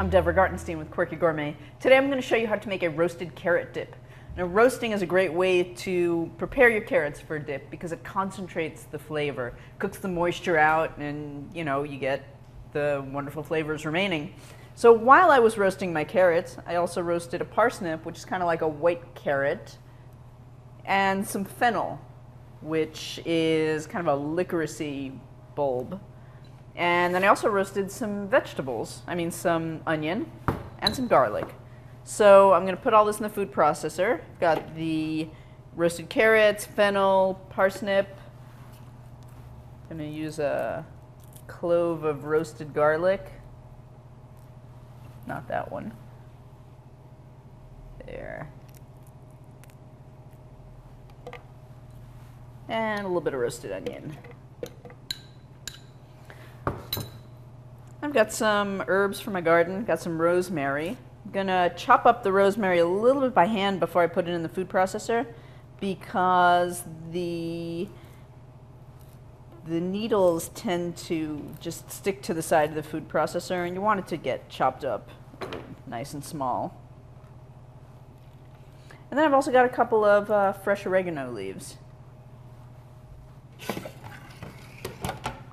I'm Deborah Gartenstein with Quirky Gourmet. Today I'm going to show you how to make a roasted carrot dip. Now, roasting is a great way to prepare your carrots for a dip because it concentrates the flavor, cooks the moisture out, and you get the wonderful flavors remaining. So while I was roasting my carrots, I also roasted a parsnip, which is kind of like a white carrot, and some fennel, which is kind of a licoricey bulb. And then I also roasted some vegetables, some onion and some garlic. So I'm going to put all this in the food processor. Got the roasted carrots, fennel, parsnip. I'm going to use a clove of roasted garlic. Not that one. There. And a little bit of roasted onion. I've got some herbs from my garden, got some rosemary. I'm gonna chop up the rosemary a little bit by hand before I put it in the food processor because the needles tend to just stick to the side of the food processor and you want it to get chopped up nice and small. And then I've also got a couple of fresh oregano leaves.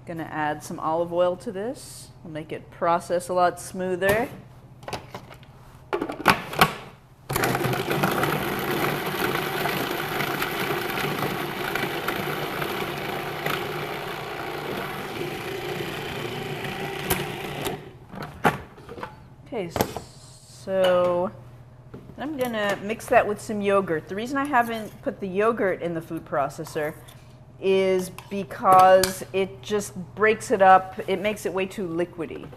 Gonna add some olive oil to this. Will make it process a lot smoother. Okay, so I'm gonna mix that with some yogurt. The reason I haven't put the yogurt in the food processor is because it just breaks it up. It makes it way too liquidy.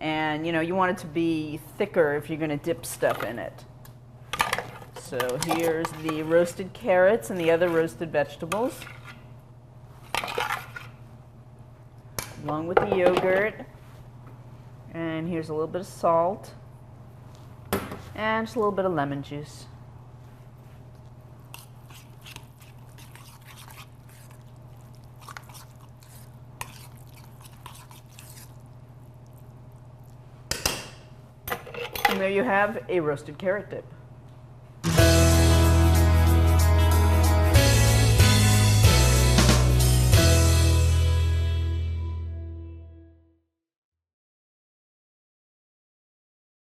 And you want it to be thicker if you're going to dip stuff in it. So here's the roasted carrots and the other roasted vegetables, along with the yogurt. And here's a little bit of salt and just a little bit of lemon juice. And there you have a roasted carrot dip.